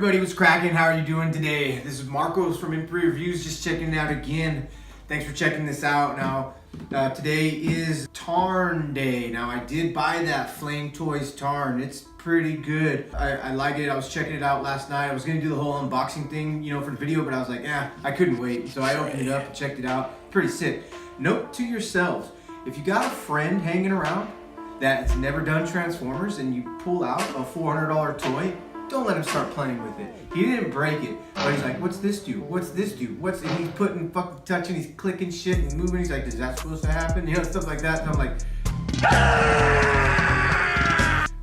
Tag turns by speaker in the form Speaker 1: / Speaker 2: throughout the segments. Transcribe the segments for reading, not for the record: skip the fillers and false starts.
Speaker 1: everybody, what's cracking? How are you doing today? This is Marcos from Improve Reviews, just checking it out again. Thanks for checking this out. Now, today is Tarn Day. Now, I did buy that Flame Toys Tarn. It's pretty good. I like it. I was checking it out last night. I was gonna do the whole unboxing thing, for the video, but I was like, I couldn't wait. So I opened it up and checked it out. Pretty sick. Note to yourselves, if you got a friend hanging around that's never done Transformers and you pull out a $400 toy, don't let him start playing with it. He didn't break it, but he's like, what's this do? What's this do? And he's putting, fucking touching, he's clicking shit and moving. He's like, is that supposed to happen? Stuff like that. And I'm like,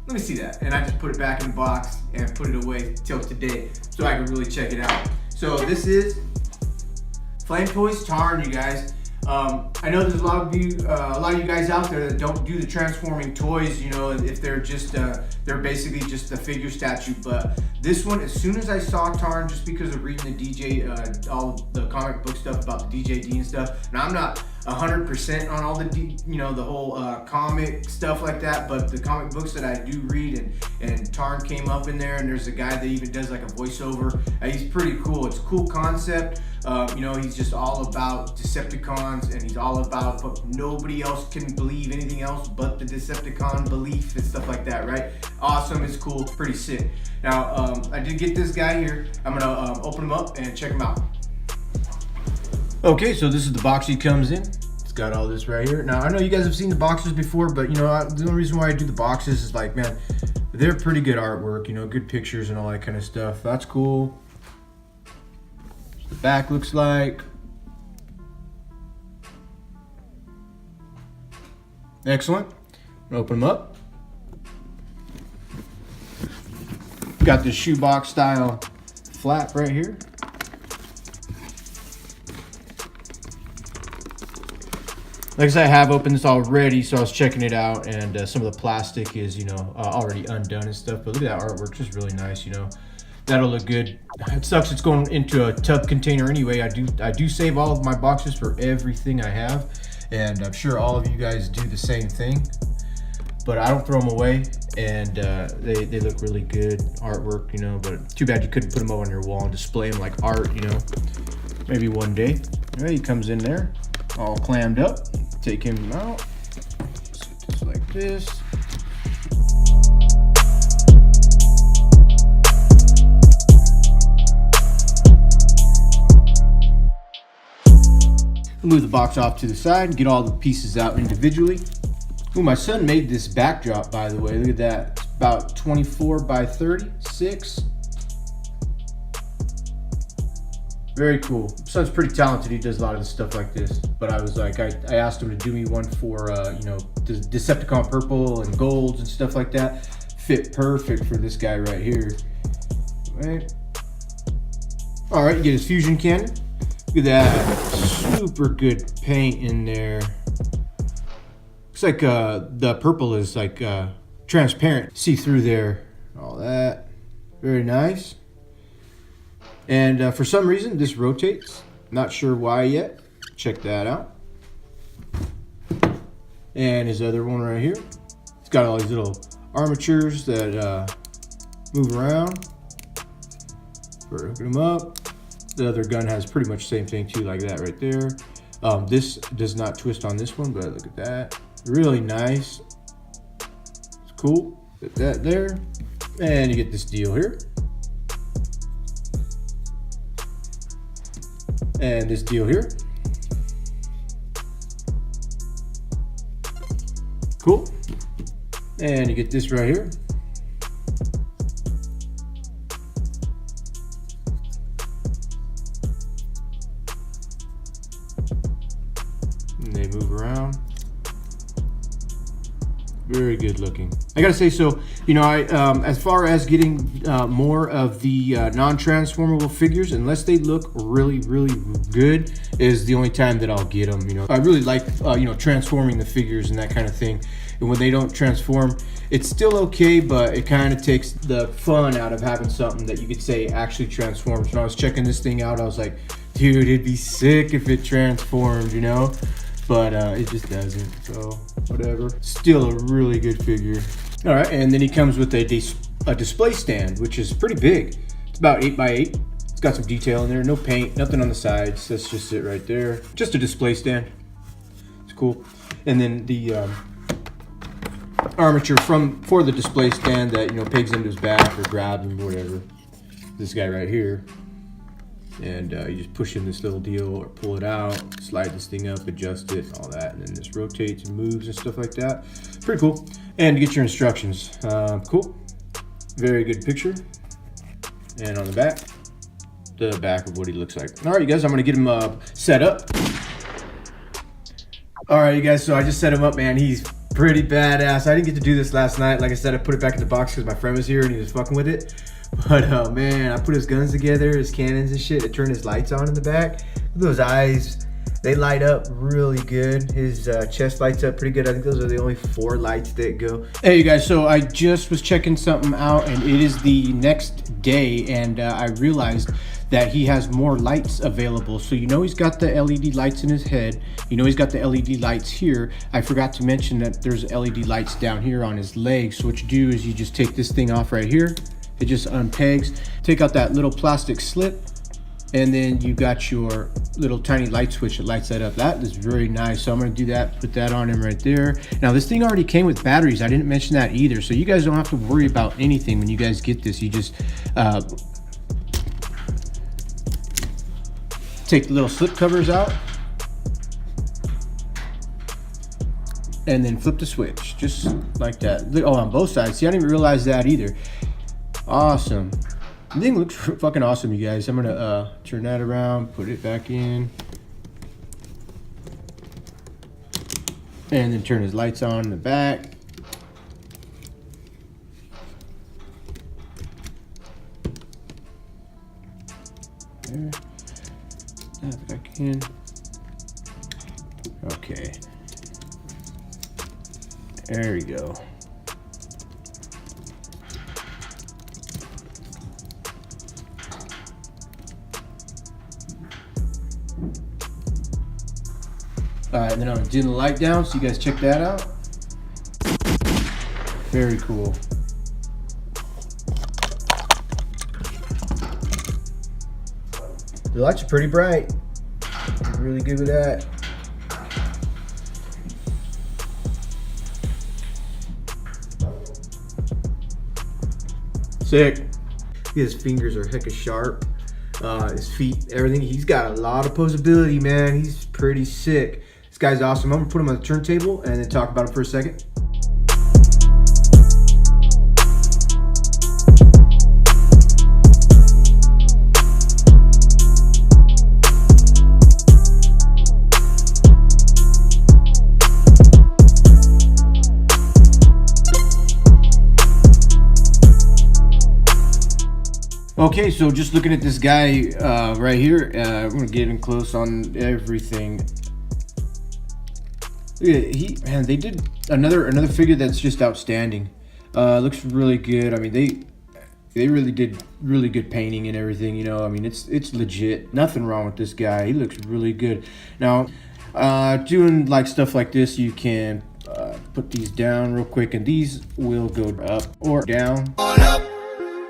Speaker 1: let me see that. And I just put it back in the box and put it away till today so I can really check it out. So this is Flame Toys Tarn, you guys. I know there's a lot of you guys out there that don't do the transforming toys, if they're just, they're basically just a figure statue. But this one, as soon as I saw Tarn, just because of reading the DJ, all the comic book stuff about the DJD and stuff, and I'm not 100% on all the, the whole comic stuff like that, but the comic books that I do read, and Tarn came up in there, and there's a guy that even does like a voiceover. He's pretty cool. It's a cool concept. He's just all about Decepticons, and he's all about nobody else can believe anything else but the Decepticon belief and stuff like that, right? Awesome, it's cool, pretty sick. Now, I did get this guy here. I'm gonna open him up and check him out. Okay, so this is the box he comes in. It's got all this right here. Now, I know you guys have seen the boxes before, but the only reason why I do the boxes is like, man, they're pretty good artwork, good pictures and all that kind of stuff. That's cool. The back looks like. Excellent. Open them up. Got this shoebox style flap right here. Like I said, I have opened this already, so I was checking it out, and some of the plastic is, already undone and stuff. But look at that artwork, just really nice, That'll look good. It sucks it's going into a tub container anyway. I do save all of my boxes for everything I have, and I'm sure all of you guys do the same thing. But I don't throw them away, and they look really good artwork, But too bad you couldn't put them up on your wall and display them like art, Maybe one day. All right, he comes in there, all clammed up. Take him out, just like this. Move the box off to the side and get all the pieces out individually. Ooh, my son made this backdrop, by the way. Look at that. It's about 24 by 36. Very cool. My son's pretty talented. He does a lot of stuff like this. But I was like, I asked him to do me one for, the Decepticon purple and golds and stuff like that. Fit perfect for this guy right here. Right. All right, you get his fusion cannon. Look at that. Super good paint in there. Looks like the purple is like transparent. See through there. All that. Very nice. And for some reason, this rotates. Not sure why yet. Check that out. And his other one right here. It's got all these little armatures that move around. We're hooking them up. The other gun has pretty much the same thing too, like that right there. This does not twist on this one, but look at that. Really nice. It's cool. Put that there. And you get this deal here. And this deal here. Cool. And you get this right here. And they move around. Very good looking. I gotta say, so as far as getting more of the non-transformable figures, unless they look really, really good, is the only time that I'll get them. I really like transforming the figures and that kind of thing. And when they don't transform, it's still okay, but it kind of takes the fun out of having something that you could say actually transforms. When I was checking this thing out, I was like, dude, it'd be sick if it transformed, but it just doesn't, so whatever. Still a really good figure. All right, and then he comes with a display stand, which is pretty big. It's about 8x8. It's got some detail in there, no paint, nothing on the sides. That's just it right there. Just a display stand. It's cool. And then the armature for the display stand that, you know, pegs into his back or grabs him or whatever. This guy right here. And you just push in this little deal or pull it out, slide this thing up, adjust it, all that, and then this rotates and moves and stuff like that. Pretty cool. And you get your instructions. Cool. Very good picture. And on the back of what he looks like. All right, you guys, I'm gonna get him set up. All right, you guys, so I just set him up, man. He's pretty badass. I didn't get to do this last night. Like I said, I put it back in the box because my friend was here and he was fucking with it. But man, I put his guns together, his cannons and shit. I turned his lights on in the back. Those eyes, they light up really good. His chest lights up pretty good. I think those are the only 4 lights that go. Hey, you guys, so I just was checking something out, and it is the next day, and I realized that he has more lights available. So you know he's got the LED lights in his head. You know he's got the LED lights here. I forgot to mention that there's LED lights down here on his legs. So what you do is you just take this thing off right here. It just unpegs. Take out that little plastic slip, and then you got your little tiny light switch that lights that up. That is very nice. So I'm gonna do that, put that on him right there. Now this thing already came with batteries. I didn't mention that either. So you guys don't have to worry about anything when you guys get this. You just take the little slip covers out and then flip the switch, just like that. Oh, on both sides. See, I didn't even realize that either. Awesome. The thing looks fucking awesome, you guys. I'm gonna turn that around, put it back in, and then turn his lights on in the back. There. That back in. Okay. There we go. Alright, and then I'm gonna dim the light down so you guys check that out. Very cool. The lights are pretty bright. I'm really good with that. Sick. His fingers are hecka sharp. His feet, everything. He's got a lot of posability, man. He's pretty sick. This guy's awesome. I'm gonna put him on the turntable and then talk about him for a second. Okay, so just looking at this guy right here, I'm gonna get in close on everything. Man, they did another figure that's just outstanding. Looks really good. I mean, they really did really good painting and everything. You know, I mean, it's legit. Nothing wrong with this guy. He looks really good. Now, doing like stuff like this, you can put these down real quick, and these will go up or down.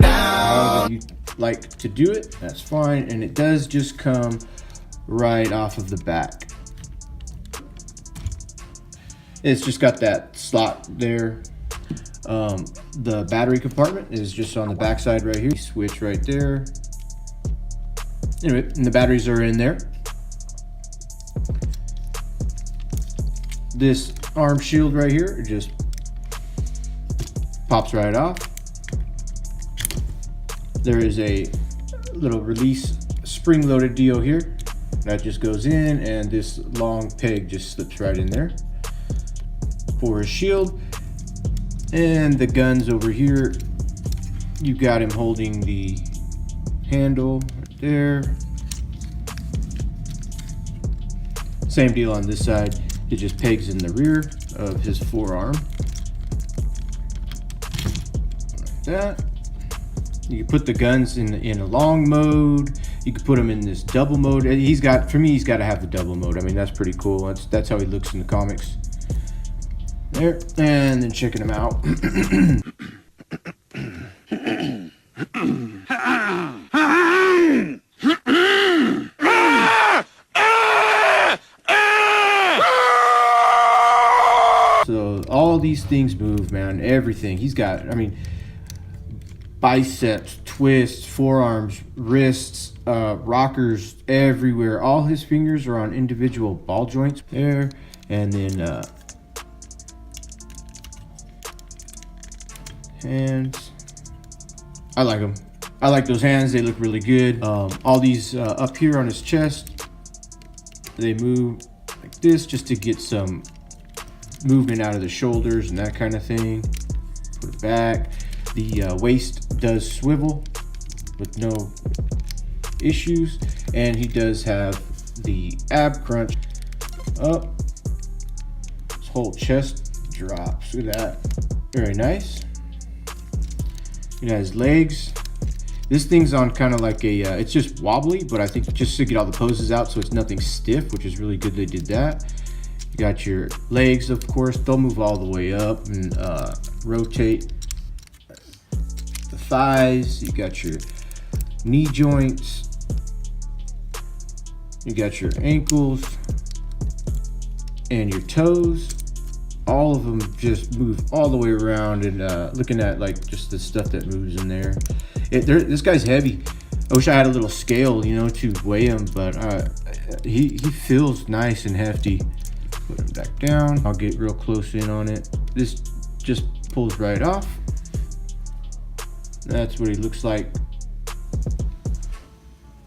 Speaker 1: However you like to do it, that's fine. And it does just come right off of the back. It's just got that slot there. The battery compartment is just on the back side right here. Switch right there. Anyway, and the batteries are in there. This arm shield right here just pops right off. There is a little release spring-loaded deal here that just goes in, and this long peg just slips right in there for his shield. And the guns over here, you got him holding the handle right there. Same deal on this side. It just pegs in the rear of his forearm like that. You can put the guns in a long mode. You can put them in this double mode. For me, he's got to have the double mode. I mean, that's pretty cool. That's how he looks in the comics. There, and then checking him out. So all these things move, man. Everything. He's got, I mean, biceps, twists, forearms, wrists, rockers everywhere. All his fingers are on individual ball joints there. And then hands. I like them. I like those hands. They look really good. All these up here on his chest, they move like this just to get some movement out of the shoulders and that kind of thing. Put it back. The waist does swivel with no issues, and he does have the ab crunch up. His whole chest drops. Look at that. Very nice. He has legs. This thing's on kind of like a, it's just wobbly, but I think just to get all the poses out so it's nothing stiff, which is really good they did that. You got your legs, of course. They'll move all the way up and rotate the thighs. You got your knee joints. You got your ankles and your toes. All of them just move all the way around, and looking at like just the stuff that moves in there. This guy's heavy. I wish I had a little scale, you know, to weigh him, but he feels nice and hefty. Put him back down. I'll get real close in on it. This just pulls right off. That's what he looks like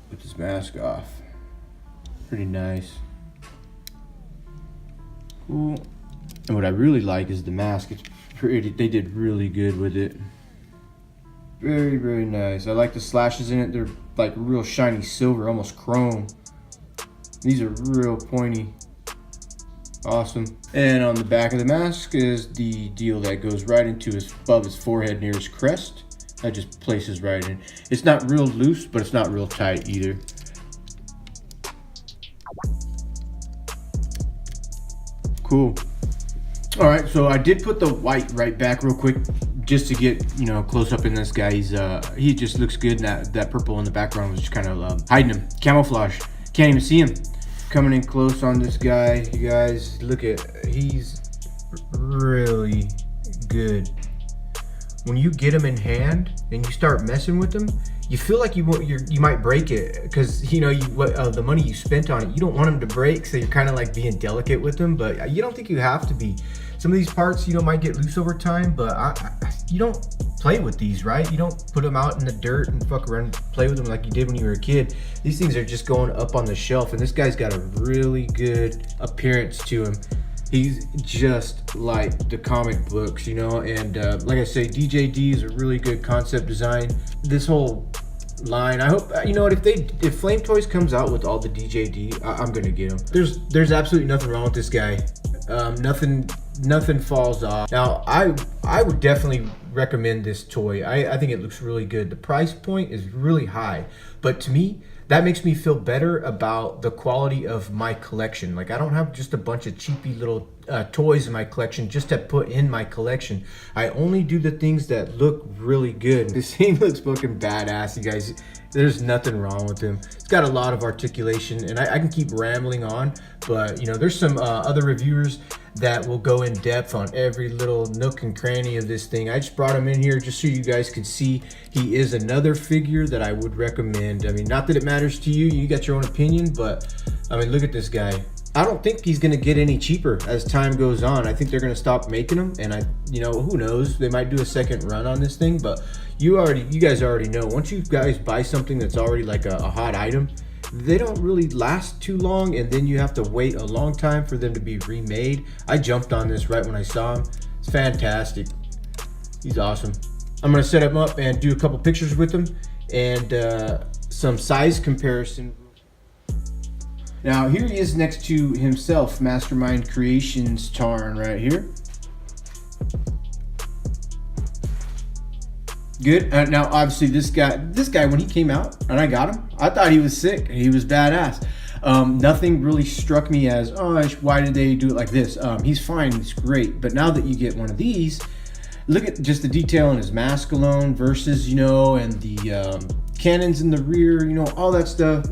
Speaker 1: with his mask off. Pretty nice. Cool. And what I really like is the mask. It's pretty, they did really good with it. Very, very nice. I like the slashes in it. They're like real shiny silver, almost chrome. These are real pointy. Awesome. And on the back of the mask is the deal that goes right into above his forehead near his crest. That just places right in. It's not real loose, but it's not real tight either. Cool. All right, so I did put the white right back real quick just to get, you know, close up in this guy. He just looks good, and that purple in the background was just kind of hiding him. Camouflage. Can't even see him. Coming in close on this guy, you guys, look at, he's really good. When you get him in hand and you start messing with him, you feel like you might break it, because you know the money you spent on it. You don't want him to break, so you're kind of like being delicate with him, but you don't think you have to be. Some of these parts, you know, might get loose over time, but you don't play with these, right? You don't put them out in the dirt and fuck around and play with them like you did when you were a kid. These things are just going up on the shelf, and this guy's got a really good appearance to him. He's just like the comic books, you know, and like I say, DJD is a really good concept design. This whole line, I hope, you know what, if Flame Toys comes out with all the DJD, I'm gonna get them. There's absolutely nothing wrong with this guy. Nothing falls off. Now, I would definitely recommend this toy. I think it looks really good. The price point is really high, but to me, that makes me feel better about the quality of my collection. Like, I don't have just a bunch of cheapy little toys in my collection just to put in my collection. I only do the things that look really good. This thing looks fucking badass, you guys. There's nothing wrong with him. It's got a lot of articulation, and I can keep rambling on, but you know, there's some other reviewers that will go in depth on every little nook and cranny of this thing. I just brought him in here just so you guys could see he is another figure that I would recommend. I mean, not that it matters to you, you got your own opinion, but I mean, look at this guy. I don't think he's gonna get any cheaper as time goes on. I think they're gonna stop making them, and you know, who knows? They might do a second run on this thing, but you guys already know. Once you guys buy something that's already like a hot item, they don't really last too long, and then you have to wait a long time for them to be remade. I jumped on this right when I saw him. It's fantastic. He's awesome. I'm gonna set him up and do a couple pictures with him and some size comparison. Now here he is next to himself, Mastermind Creations Tarn right here. Good. Now obviously this guy when he came out and I got him, I thought he was sick. He was badass. Nothing really struck me as, oh, why did they do it like this? He's fine, it's great. But now that you get one of these, look at just the detail in his mask alone versus, you know, and the cannons in the rear, you know, all that stuff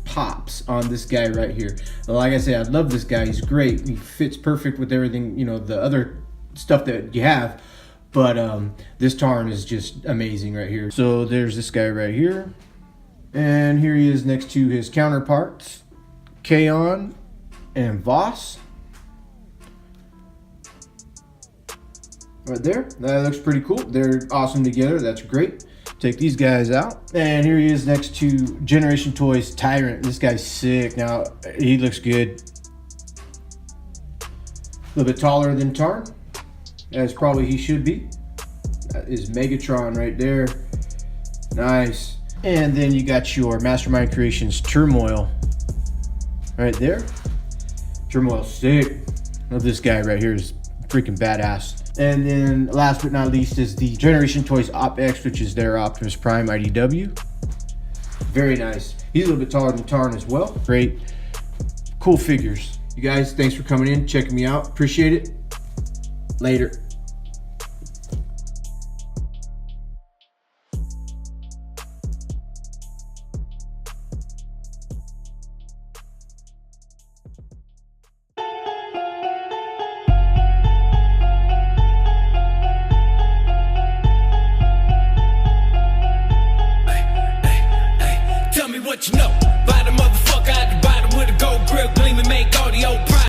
Speaker 1: pops on this guy right here. Like I said, I love this guy. He's great. He fits perfect with everything, you know, the other stuff that you have. But this Tarn is just amazing right here. So there's this guy right here. And here he is next to his counterparts, Kaon and Voss. Right there. That looks pretty cool. They're awesome together. That's great. Take these guys out. And here he is next to Generation Toys Tyrant. This guy's sick. Now, he looks good. A little bit taller than Tarn, as probably he should be. That is Megatron right there. Nice. And then you got your Mastermind Creations Turmoil right there. Turmoil's sick. Love this guy right here. Is freaking badass. And then last but not least is the Generation Toys Op-X, which is their Optimus Prime IDW. Very nice. He's a little bit taller than Tarn as well. Great. Cool figures. You guys, thanks for coming in, checking me out. Appreciate it. Later.
Speaker 2: What you know? Buy the motherfucker out the bottom with a gold grill gleaming, make all the old